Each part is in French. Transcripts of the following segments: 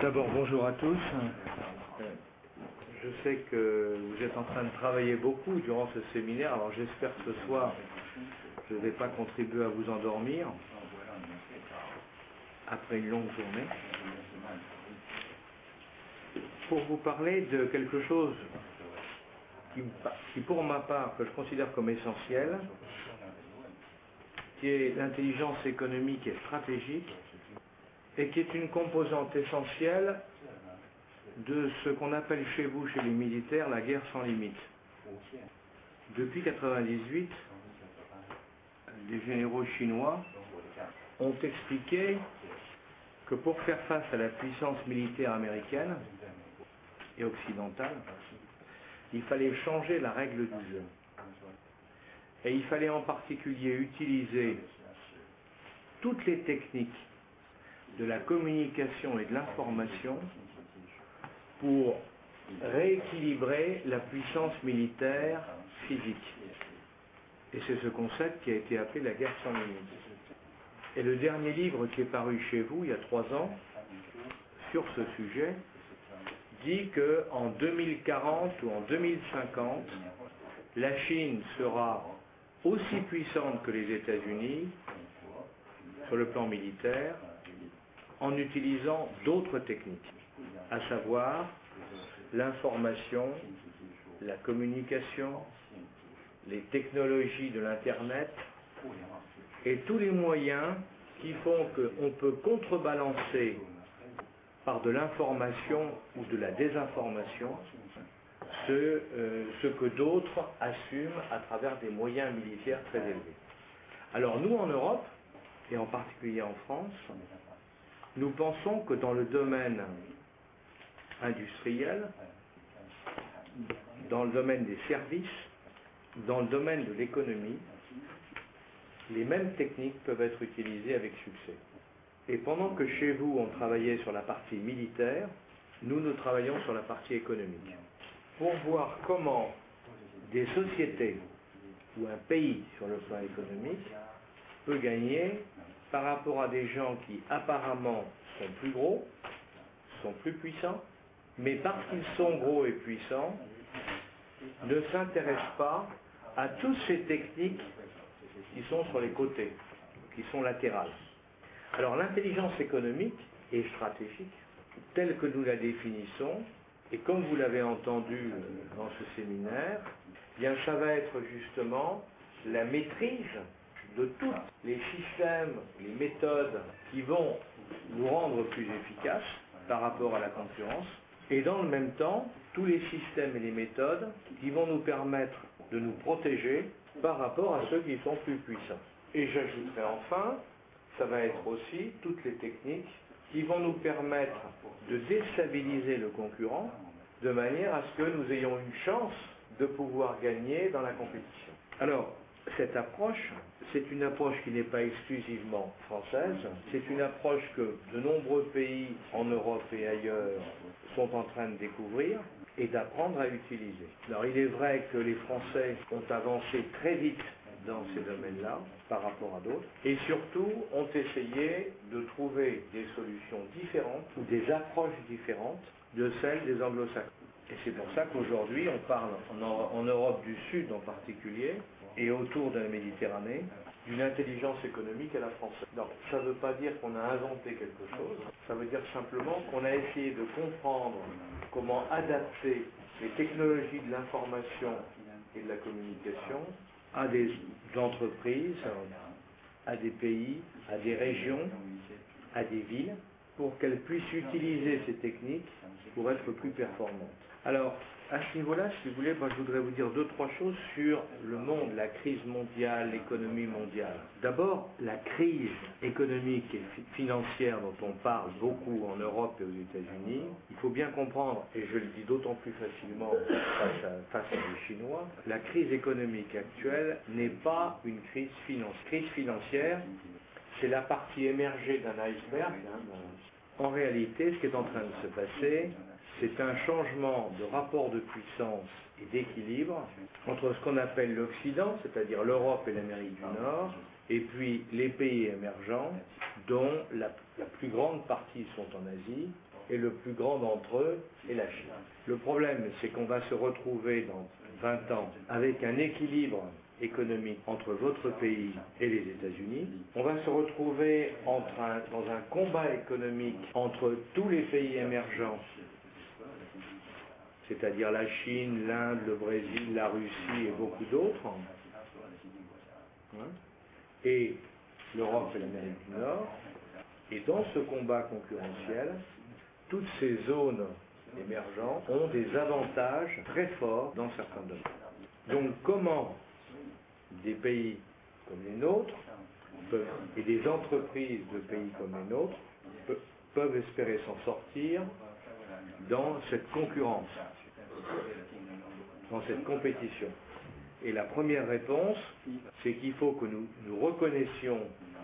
D'abord, bonjour à tous. Je sais que vous êtes en train de travailler beaucoup durant ce séminaire, alors j'espère que ce soir, je ne vais pas contribuer à vous endormir après une longue journée. Pour vous parler de quelque chose qui pour ma part, que je considère comme essentiel, qui est l'intelligence économique et stratégique, et qui est une composante essentielle de ce qu'on appelle chez vous, chez les militaires, la guerre sans limite. Depuis 1998, les généraux chinois ont expliqué que pour faire face à la puissance militaire américaine et occidentale, il fallait changer la règle du jeu. Et il fallait en particulier utiliser toutes les techniques de la communication et de l'information pour rééquilibrer la puissance militaire physique. Et c'est ce concept qui a été appelé la guerre sans limite. Et le dernier livre qui est paru chez vous, il y a 3 ans, sur ce sujet, dit qu'en 2040 ou en 2050, la Chine sera aussi puissante que les États-Unis sur le plan militaire, en utilisant d'autres techniques, à savoir l'information, la communication, les technologies de l'Internet et tous les moyens qui font qu'on peut contrebalancer par de l'information ou de la désinformation ce que d'autres assument à travers des moyens militaires très élevés. Alors nous en Europe, et en particulier en France, nous pensons que dans le domaine industriel, dans le domaine des services, dans le domaine de l'économie, les mêmes techniques peuvent être utilisées avec succès. Et pendant que chez vous on travaillait sur la partie militaire, nous travaillons sur la partie économique. Pour voir comment des sociétés ou un pays sur le plan économique peut gagner par rapport à des gens qui apparemment sont plus gros, sont plus puissants, mais parce qu'ils sont gros et puissants, ne s'intéressent pas à toutes ces techniques qui sont sur les côtés, qui sont latérales. Alors l'intelligence économique et stratégique, telle que nous la définissons, et comme vous l'avez entendu dans ce séminaire, bien ça va être justement la maîtrise de tous les systèmes, les méthodes qui vont nous rendre plus efficaces par rapport à la concurrence, et dans le même temps, tous les systèmes et les méthodes qui vont nous permettre de nous protéger par rapport à ceux qui sont plus puissants. Et j'ajouterai enfin, ça va être aussi toutes les techniques qui vont nous permettre de déstabiliser le concurrent de manière à ce que nous ayons une chance de pouvoir gagner dans la compétition. Alors, cette approche, c'est une approche qui n'est pas exclusivement française, c'est une approche que de nombreux pays en Europe et ailleurs sont en train de découvrir et d'apprendre à utiliser. Alors il est vrai que les Français ont avancé très vite dans ces domaines-là par rapport à d'autres et surtout ont essayé de trouver des solutions différentes ou des approches différentes de celles des anglo-saxons. Et c'est pour ça qu'aujourd'hui on parle en Europe du Sud en particulier et autour de la Méditerranée d'une intelligence économique à la française. Donc ça ne veut pas dire qu'on a inventé quelque chose, ça veut dire simplement qu'on a essayé de comprendre comment adapter les technologies de l'information et de la communication à des entreprises, à des pays, à des régions, à des villes, pour qu'elles puissent utiliser ces techniques pour être plus performantes. Alors, à ce niveau-là, si vous voulez, je voudrais vous dire 2-3 choses sur le monde, la crise mondiale, l'économie mondiale. D'abord, la crise économique et financière dont on parle beaucoup en Europe et aux États-Unis, il faut bien comprendre, et je le dis d'autant plus facilement face à les Chinois, la crise économique actuelle n'est pas une crise financière. Crise financière, c'est la partie émergée d'un iceberg. En réalité, ce qui est en train de se passer, c'est un changement de rapport de puissance et d'équilibre entre ce qu'on appelle l'Occident, c'est-à-dire l'Europe et l'Amérique du Nord, et puis les pays émergents, dont la plus grande partie sont en Asie, et le plus grand d'entre eux est la Chine. Le problème, c'est qu'on va se retrouver dans 20 ans avec un équilibre économique entre votre pays et les États-Unis. On va se retrouver dans un combat économique entre tous les pays émergents, c'est-à-dire la Chine, l'Inde, le Brésil, la Russie et beaucoup d'autres, et l'Europe et l'Amérique du Nord. Et dans ce combat concurrentiel, toutes ces zones émergentes ont des avantages très forts dans certains domaines. Donc comment des pays comme les nôtres et des entreprises de pays comme les nôtres peuvent espérer s'en sortir dans cette concurrence, dans cette compétition? Et la première réponse, c'est qu'il faut que nous reconnaissions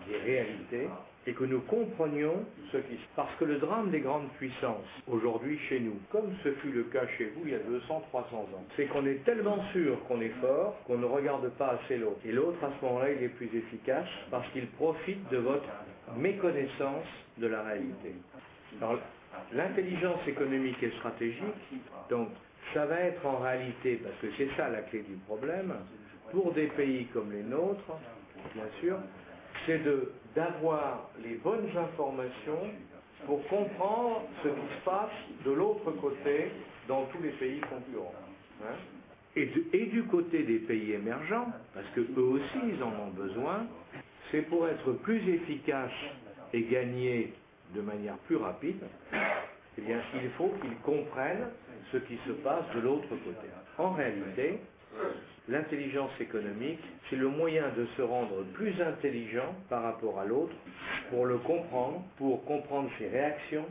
des réalités et que nous comprenions ce qui se passe. Parce que le drame des grandes puissances, aujourd'hui chez nous, comme ce fut le cas chez vous il y a 200, 300 ans, c'est qu'on est tellement sûr qu'on est fort qu'on ne regarde pas assez l'autre. Et l'autre, à ce moment-là, il est plus efficace parce qu'il profite de votre méconnaissance de la réalité. Alors, l'intelligence économique et stratégique, donc, ça va être en réalité, parce que c'est ça la clé du problème, pour des pays comme les nôtres, bien sûr, c'est d'avoir les bonnes informations pour comprendre ce qui se passe de l'autre côté dans tous les pays concurrents. Hein? Et du côté des pays émergents, parce que eux aussi ils en ont besoin, c'est pour être plus efficace et gagner de manière plus rapide, eh bien, il faut qu'ils comprennent ce qui se passe de l'autre côté. En réalité, l'intelligence économique, c'est le moyen de se rendre plus intelligent par rapport à l'autre, pour le comprendre, pour comprendre ses réactions,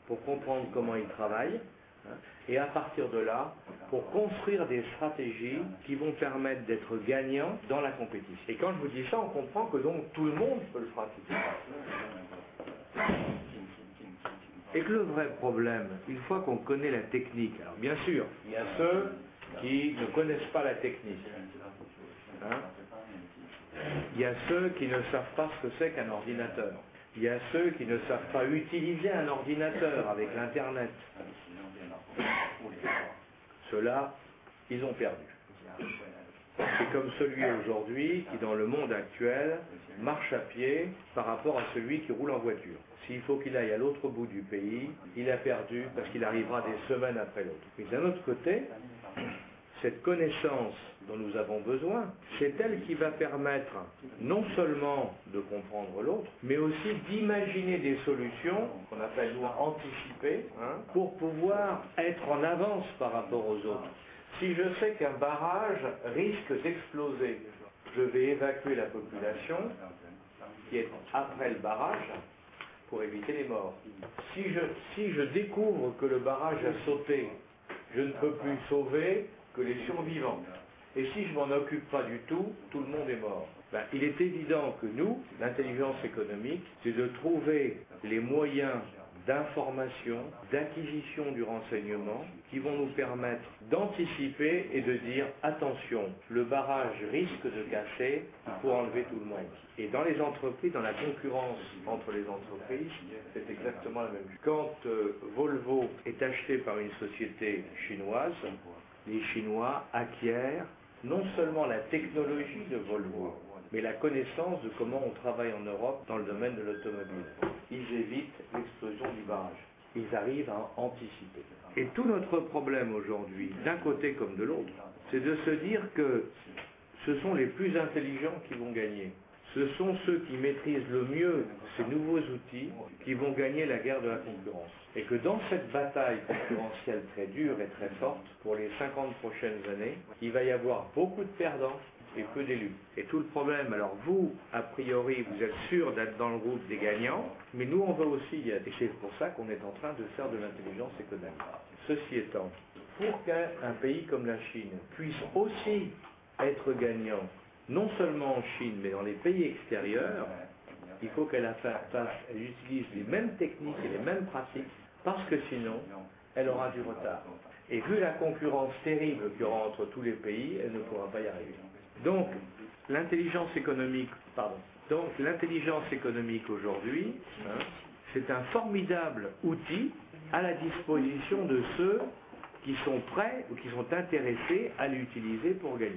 pour comprendre comment il travaille, et à partir de là, pour construire des stratégies qui vont permettre d'être gagnants dans la compétition. Et quand je vous dis ça, on comprend que donc tout le monde peut le pratiquer. Et que le vrai problème, une fois qu'on connaît la technique, alors bien sûr, il y a ceux qui ne connaissent pas la technique. Hein? Il y a ceux qui ne savent pas ce que c'est qu'un ordinateur. Il y a ceux qui ne savent pas utiliser un ordinateur avec l'Internet. Ceux-là, ils ont perdu. C'est comme celui aujourd'hui qui, dans le monde actuel, marche à pied par rapport à celui qui roule en voiture. S'il faut qu'il aille à l'autre bout du pays, il a perdu parce qu'il arrivera des semaines après l'autre. Mais d'un autre côté, cette connaissance dont nous avons besoin, c'est elle qui va permettre non seulement de comprendre l'autre, mais aussi d'imaginer des solutions, qu'on appelle nous anticipées, pour pouvoir être en avance par rapport aux autres. Si je sais qu'un barrage risque d'exploser, je vais évacuer la population qui est après le barrage pour éviter les morts. Si je découvre que le barrage a sauté, je ne peux plus sauver que les survivants. Et si je m'en occupe pas du tout, tout le monde est mort. Il est évident que nous, l'intelligence économique, c'est de trouver les moyens d'information, d'acquisition du renseignement qui vont nous permettre d'anticiper et de dire attention, le barrage risque de casser, il faut enlever tout le monde. Et dans les entreprises, dans la concurrence entre les entreprises, c'est exactement la même chose. Quand Volvo est acheté par une société chinoise, les Chinois acquièrent non seulement la technologie de Volvo, mais la connaissance de comment on travaille en Europe dans le domaine de l'automobile. Ils évitent l'explosion du barrage. Ils arrivent à anticiper. Et tout notre problème aujourd'hui, d'un côté comme de l'autre, c'est de se dire que ce sont les plus intelligents qui vont gagner. Ce sont ceux qui maîtrisent le mieux ces nouveaux outils qui vont gagner la guerre de la concurrence. Et que dans cette bataille concurrentielle très dure et très forte, pour les 50 prochaines années, il va y avoir beaucoup de perdants et peu d'élus. Et tout le problème, alors vous, a priori, vous êtes sûr d'être dans le groupe des gagnants, mais nous on veut aussi y être. Et c'est pour ça qu'on est en train de faire de l'intelligence économique. Ceci étant, pour qu'un pays comme la Chine puisse aussi être gagnant, non seulement en Chine, mais dans les pays extérieurs, il faut qu'elle utilise les mêmes techniques et les mêmes pratiques, parce que sinon, elle aura du retard. Et vu la concurrence terrible qu'il y aura entre tous les pays, elle ne pourra pas y arriver. Donc, l'intelligence économique aujourd'hui, c'est un formidable outil à la disposition de ceux qui sont prêts ou qui sont intéressés à l'utiliser pour gagner.